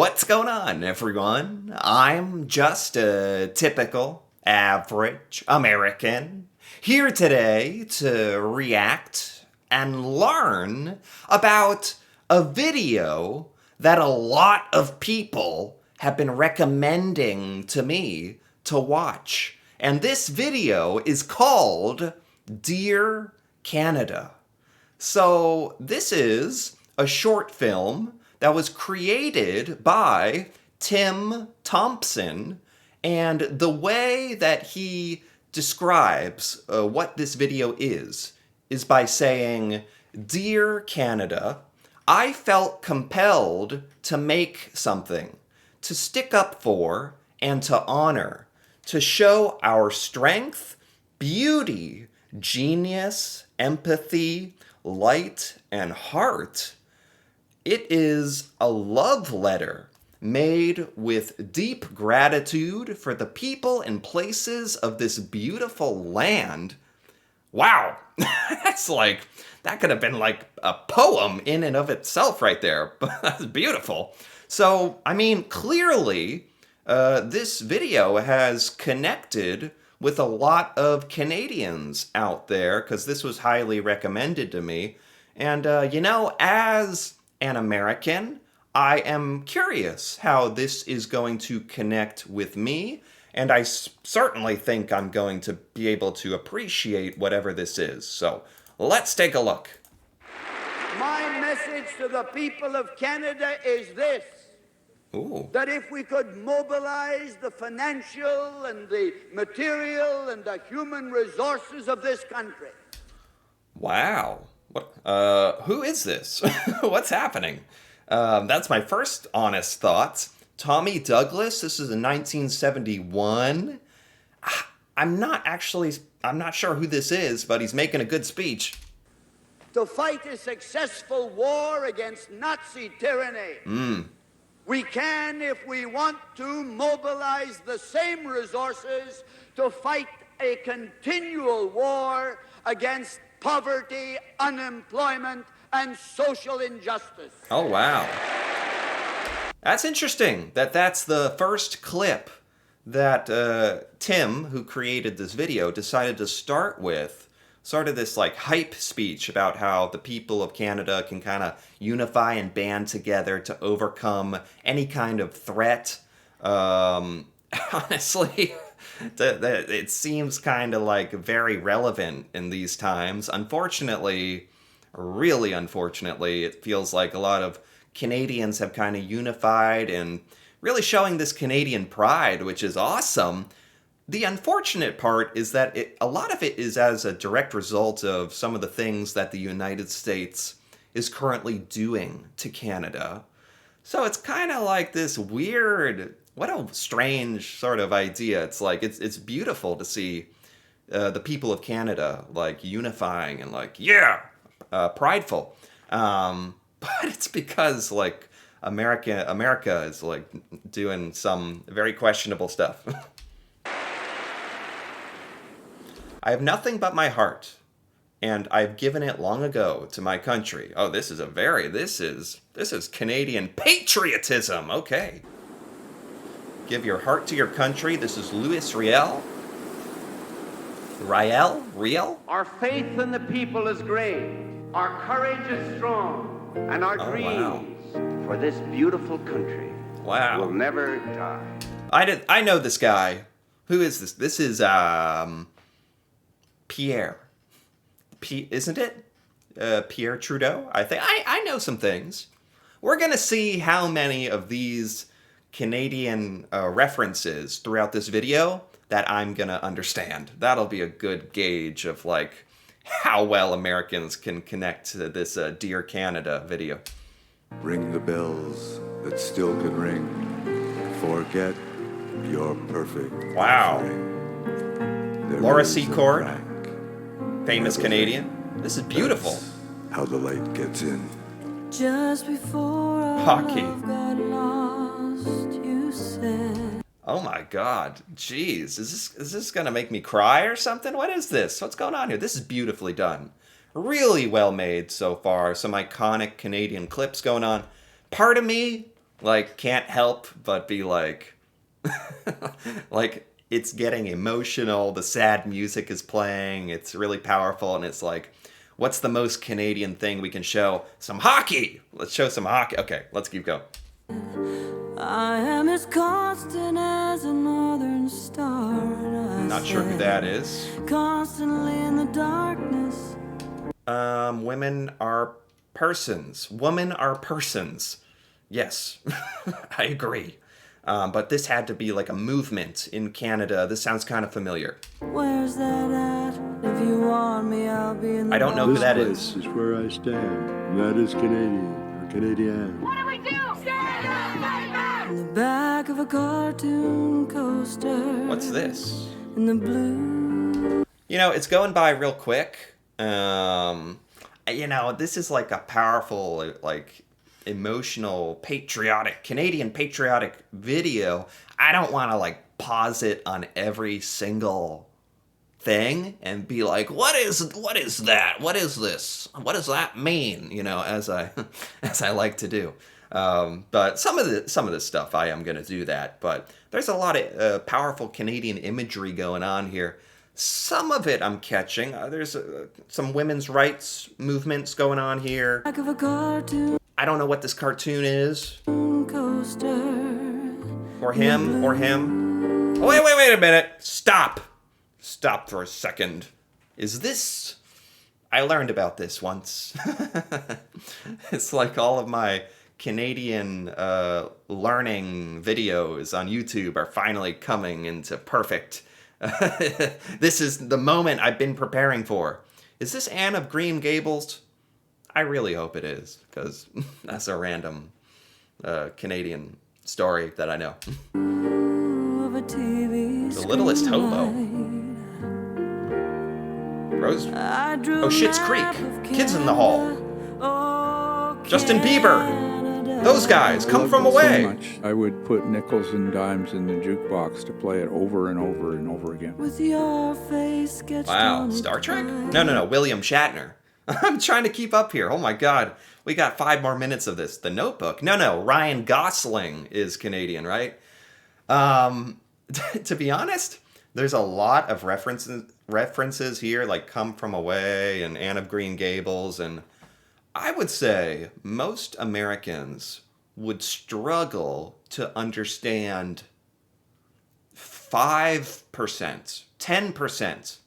What's going on, everyone? I'm just a typical, average American here today to react and learn about a video that a lot of people have been recommending to me to watch. And this video is called Dear Canada. So this is a short film that was created by Tim Thompson, and the way that he describes what this video is by saying, "Dear Canada, I felt compelled to make something, to stick up for and to honor, to show our strength, beauty, genius, empathy, light, and heart. It is a love letter made with deep gratitude for the people and places of this beautiful land." Wow, that could have been like a poem in and of itself right there. That's beautiful. So, I mean, clearly, this video has connected with a lot of Canadians out there, because this was highly recommended to me. And, as an American, I am curious how this is going to connect with me, and I certainly think I'm going to be able to appreciate whatever this is. So, let's take a look. My message to the people of Canada is this. Ooh. That if we could mobilize the financial and the material and the human resources of this country. Wow. What? Who is this? What's happening? That's my first honest thoughts. Tommy Douglas, this is in 1971. I'm not sure who this is, but he's making a good speech. To fight a successful war against Nazi tyranny. We can, if we want to, mobilize the same resources to fight a continual war against poverty, unemployment, and social injustice. Oh, wow. That's interesting that's the first clip that Tim, who created this video, decided to start with. Started this hype speech about how the people of Canada can kind of unify and band together to overcome any kind of threat. Honestly, it seems kind of very relevant in these times. Unfortunately, really unfortunately, it feels like a lot of Canadians have kind of unified and really showing this Canadian pride, which is awesome. The unfortunate part is that a lot of it is as a direct result of some of the things that the United States is currently doing to Canada. So it's kind of like this weird, what a strange sort of idea. It's it's beautiful to see the people of Canada unifying and prideful. But it's because America is doing some very questionable stuff. I have nothing but my heart, and I've given it long ago to my country. Oh, this is Canadian patriotism. Okay. Give your heart to your country. This is Louis Riel. Riel? Our faith in the people is great. Our courage is strong. And our dreams for this beautiful country will never die. I know this guy. Who is this? This is, Pierre. Isn't it? Pierre Trudeau, I think. I know some things. We're going to see how many of these Canadian references throughout this video that I'm going to understand. That'll be a good gauge of how well Americans can connect to this Dear Canada video. Ring the bells that still can ring. Forget your perfect. Wow. Laura There is a Secord, crack. famous Canadian. This is beautiful. That's how the light gets in. Just before our Hockey. love got lost, you said. Oh my God. Jeez. Is this gonna make me cry or something? What is this? What's going on here? This is beautifully done. Really well made so far. Some iconic Canadian clips going on. Part of me like, can't help but be like, like, it's getting emotional, the sad music is playing, it's really powerful, and it's like, what's the most Canadian thing we can show? Some hockey! Let's show some hockey. Okay, let's keep going. I am as constant as a northern star. Not sure who that is. Constantly in the darkness. Women are persons. Women are persons. Yes, I agree. But this had to be like a movement in Canada. This sounds kind of familiar. Where's that at? If you want me, I'll be in the I don't know who that is. This is where I stand. That is Canadian or Canadian. What do we do? Stand up, in the back of a cartoon coaster. What's this? In the blue. You know, it's going by real quick. You know, this is like a powerful, like, emotional, patriotic, Canadian patriotic video. I don't want to, like, pause it on every single thing and be like, what is that? What is this? What does that mean? You know, as I like to do. But some of this stuff I am going to do that. But there's a lot of powerful Canadian imagery going on here. Some of it I'm catching. There's some women's rights movements going on here. Back of a cartoon I don't know what this cartoon is. coaster. Or him. Oh, wait a minute. Stop for a second. Is this... I learned about this once. It's like all of my Canadian learning videos on YouTube are finally coming into perfect. This is the moment I've been preparing for. Is this Anne of Green Gables? I really hope it is, because that's a random Canadian story that I know. The Littlest Hobo. Rose. Oh, Schitt's Creek. Kids in the Hall. Justin Bieber. Those guys come from away. So much, I would put nickels and dimes in the jukebox to play it over and over and over again. With your face sketched Wow, on Star the Trek? pine. No, William Shatner. I'm trying to keep up here. Oh my God. We got 5 more minutes of this. The Notebook. No, Ryan Gosling is Canadian, right? To be honest, there's a lot of references here, like Come From Away and Anne of Green Gables, and I would say most Americans would struggle to understand 5%, 10%,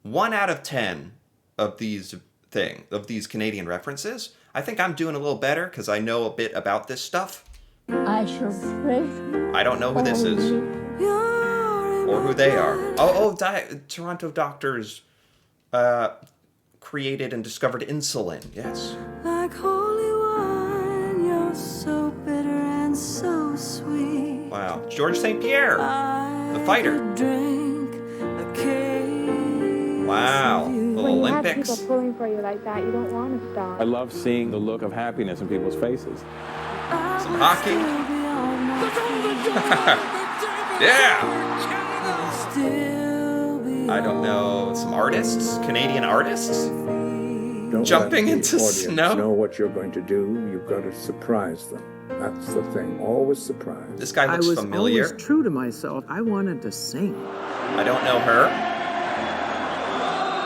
1 out of 10 of these Canadian references. I think I'm doing a little better because I know a bit about this stuff. I shall pray. I don't know who this is or who they are. Toronto doctors created and discovered insulin. Yes. Like holy wine, you're so bitter and so sweet. Wow. George St. Pierre, the fighter. Drink a case Wow. of you. The When you have Olympics. people pulling for you like that, you don't want to stop. I love seeing the look of happiness in people's faces. Some hockey. Yeah. I don't know. Some artists? Canadian artists? Don't Jumping let the into audience snow? know what you're going to do. You've got to surprise them. That's the thing. Always surprise. This guy I looks was familiar. always true to myself. I wanted to sing. I don't know her.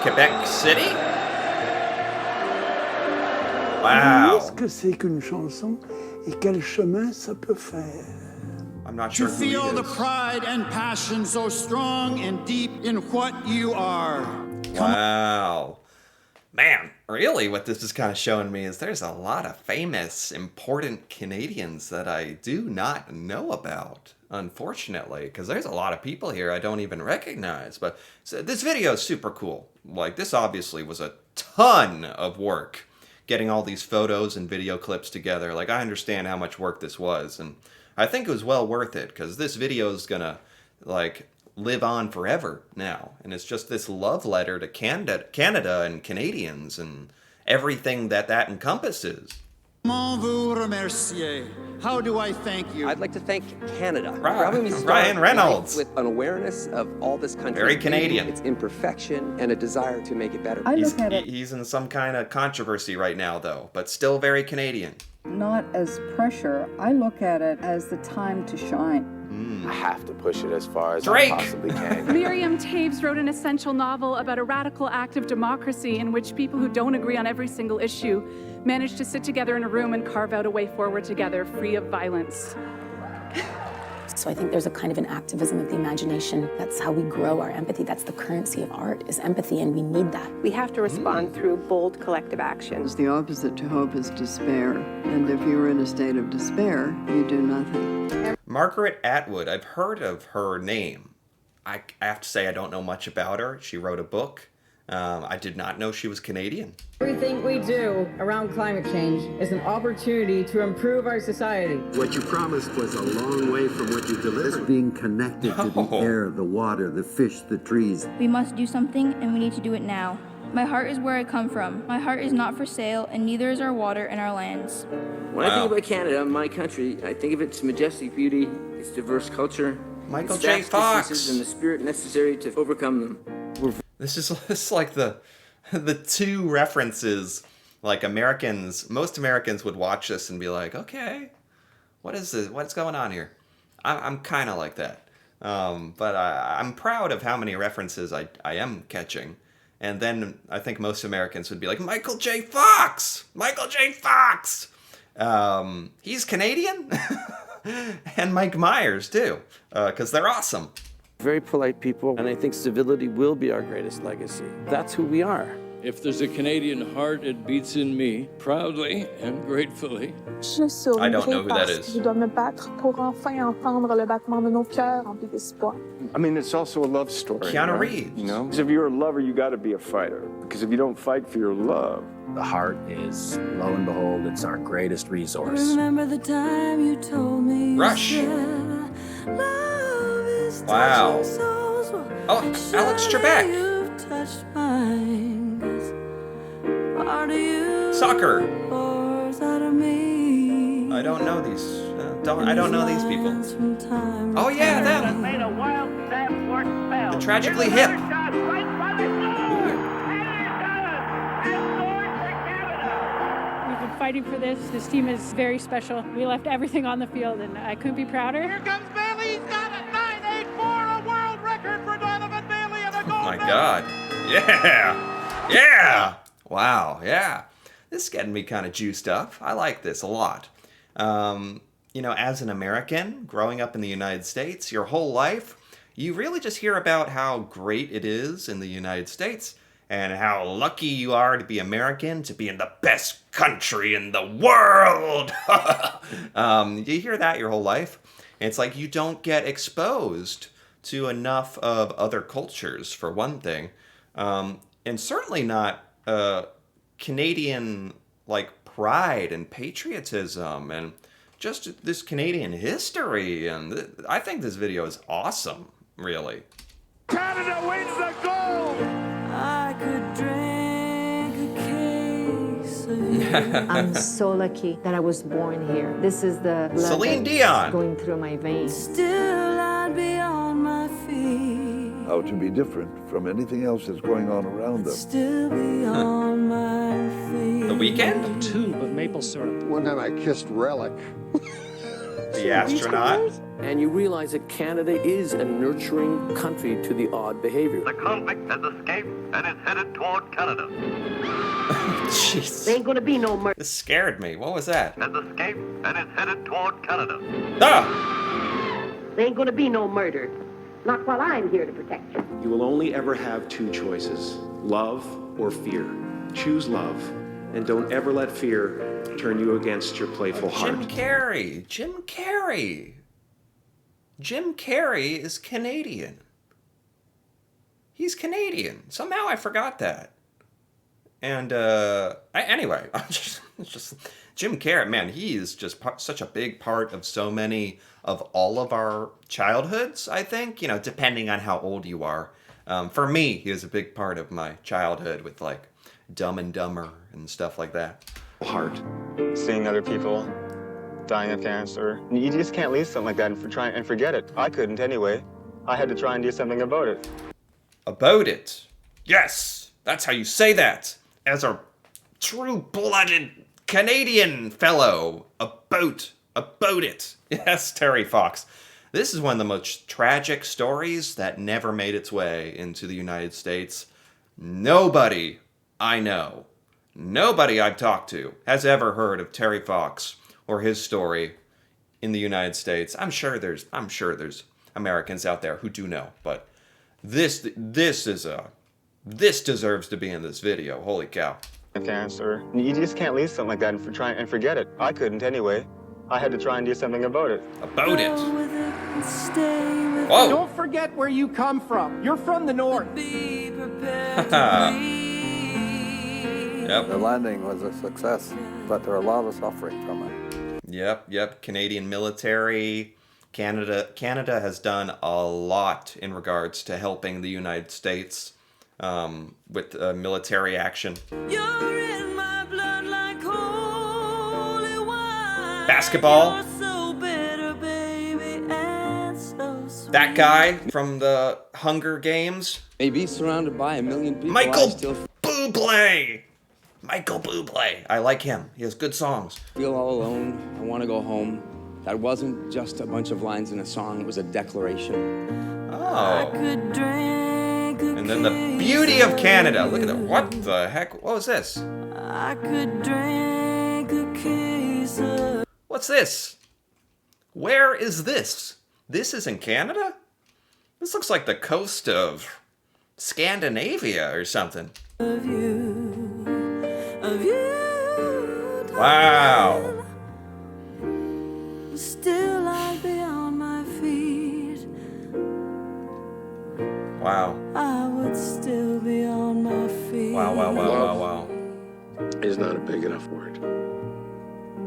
Quebec City? Wow. Qu'est-ce que c'est qu'une chanson et quel chemin ça peut faire? I'm not sure To who he feel is. the pride and passion so strong and deep in what you are. Wow. Man, really what this is kind of showing me is there's a lot of famous, important Canadians that I do not know about, unfortunately, because there's a lot of people here I don't even recognize. But so this video is super cool. Like, this obviously was a ton of work, getting all these photos and video clips together. Like, I understand how much work this was, and I think it was well worth it, because this video is gonna, like, live on forever now. And it's just this love letter to Canada and Canadians and everything that encompasses. Comment vous remercier? How do I thank you? I'd like to thank Canada. Ryan Reynolds. With an awareness of all this country. Very Canadian. Its imperfection and a desire to make it better. He's in some kind of controversy right now, though, but still very Canadian. not as pressure. I look at it as the time to shine. I have to push it as far as Drake. I possibly can. Miriam Toews wrote an essential novel about a radical act of democracy in which people who don't agree on every single issue manage to sit together in a room and carve out a way forward together, free of violence. So I think there's a kind of an activism of the imagination. That's how we grow our empathy. That's the currency of art, is empathy, and we need that. We have to respond through bold collective action. The opposite to hope is despair. And if you're in a state of despair, you do nothing. Margaret Atwood, I've heard of her name. I have to say I don't know much about her. She wrote a book. I did not know she was Canadian. Everything we do around climate change is an opportunity to improve our society. What you promised was a long way from what you delivered. Being connected to the air, the water, the fish, the trees. We must do something, and we need to do it now. My heart is where I come from. My heart is not for sale, and neither is our water and our lands. When I think about Canada, my country, I think of its majestic beauty, its diverse culture, Michael its J. vast Fox, distances, and the spirit necessary to overcome them. This is like the two references. Like most Americans would watch this and be like, okay, what is this? What's going on here? I'm kind of like that. But I'm proud of how many references I am catching. And then I think most Americans would be like, Michael J. Fox! Michael J. Fox! He's Canadian? And Mike Myers, too, because they're awesome. Very polite people, and I think civility will be our greatest legacy. That's who we are. If there's a Canadian heart, it beats in me, proudly and gratefully. I don't know who that is. Je dois me battre pour enfin entendre le battement de nos cœurs remplis d'espoir. I mean, it's also a love story. Keanu Reeves. You know? Because if you're a lover, you got to be a fighter. Because if you don't fight for your love, the heart is, lo and behold, it's our greatest resource. Remember the time you told me Rush. Wow. Oh, Alex Trebek. Soccer. I don't know these. I don't know these people. Oh yeah, them. The Tragically Hip. We've been fighting for this. This team is very special. We left everything on the field, and I couldn't be prouder. Here comes Bailey. He's got it. 9.84, a world record for Donovan Bailey, and a gold. Oh my God. Yeah. Yeah. Wow. Yeah. This is getting me kind of juiced up. I like this a lot. You know, as an American, growing up in the United States, your whole life, you really just hear about how great it is in the United States and how lucky you are to be American, to be in the best country in the world. You hear that your whole life. And it's like you don't get exposed to enough of other cultures, for one thing. And certainly not Canadian, like, pride and patriotism and just this Canadian history. And I think this video is awesome, really. Canada wins the gold! I could drink a case of you. I'm so lucky that I was born here. This is the blood Celine that's Dion going through my veins. Still I'd be on my feet. How to be different from anything else that's going on around them. Still be on my feet. The Weeknd? A tube of maple syrup. one time I kissed Relic. The astronaut? And you realize that Canada is a nurturing country to the odd behavior. The convict has escaped and is headed toward Canada. Jeez. There ain't gonna be no murder. This scared me. What was that? Has escaped and is headed toward Canada. Ah! There ain't gonna be no murder. Not while I'm here to protect you. You will only ever have two choices, love or fear. Choose love, and don't ever let fear turn you against your playful heart. Jim Carrey. Jim Carrey. Jim Carrey is Canadian. He's Canadian. Somehow I forgot that. And anyway, it's just Jim Carrey, man, he is just such a big part of so many of all of our childhoods, I think, you know, depending on how old you are. For me, he was a big part of my childhood with, like, Dumb and Dumber and stuff like that. Heart. Seeing other people dying of cancer, you just can't leave something like that and forget it. I couldn't anyway. I had to try and do something about it. About it. Yes, that's how you say that. As a true-blooded Canadian fellow about it. Yes, Terry Fox. This is one of the most tragic stories that never made its way into the United States. Nobody I know, nobody I've talked to has ever heard of Terry Fox or his story in the United States. I'm sure there's Americans out there who do know, but this deserves to be in this video. Holy cow. Cancer. You just can't leave something like that and try and forget it. I couldn't anyway. I had to try and do something about it. About it. Whoa. Don't forget where you come from. You're from the north. Yep. The landing was a success, but there are a lot of suffering from it. Yep. Canadian military. Canada has done a lot in regards to helping the United States with military action. You're in my blood like holy wine. Basketball. You're so bitter, baby, and so sweet. That guy from the Hunger Games. Maybe surrounded by a million people. Michael Bublé. Michael Bublé. I like him. He has good songs. Feel all alone. I want to go home. That wasn't just a bunch of lines in a song. It was a declaration. Oh. I could drink a And then the beauty of Canada. Look at that. What the heck? What was this? I could drink a case of What's this? Where is this? This is in Canada? This looks like the coast of Scandinavia or something. you. Wow. Still I'd be on my feet. Wow. I would still be on my feet. Wow. Is not a big enough word.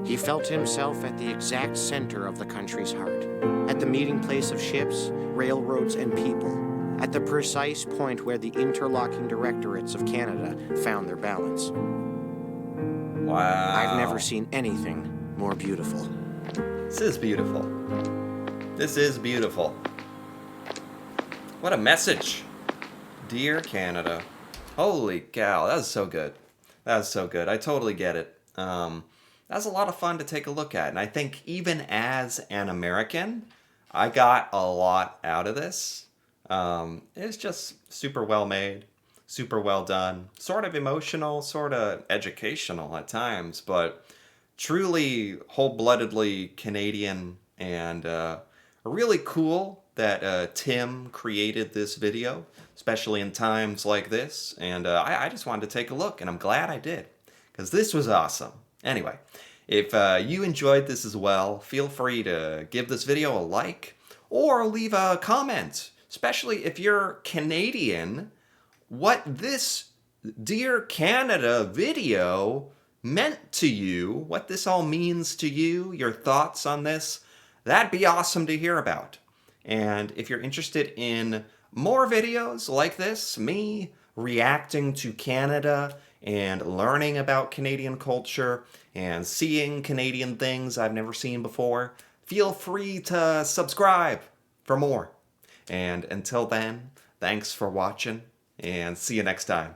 He felt himself at the exact center of the country's heart, at the meeting place of ships, railroads, and people, at the precise point where the interlocking directorates of Canada found their balance. Wow. I've never seen anything more beautiful. This is beautiful. This is beautiful. What a message. Dear Canada. Holy cow, that was so good. That was so good. I totally get it. That's a lot of fun to take a look at. And I think even as an American, I got a lot out of this. It's just super well made, super well done, sort of emotional, sort of educational at times, but truly whole-bloodedly Canadian, and really cool that Tim created this video, especially in times like this. And I just wanted to take a look, and I'm glad I did, because this was awesome. Anyway, if you enjoyed this as well, feel free to give this video a like or leave a comment, especially if you're Canadian, what this Dear Canada video meant to you, what this all means to you, your thoughts on this. That'd be awesome to hear about. And if you're interested in more videos like this, me reacting to Canada and learning about Canadian culture and seeing Canadian things I've never seen before, feel free to subscribe for more. And until then, thanks for watching, and see you next time.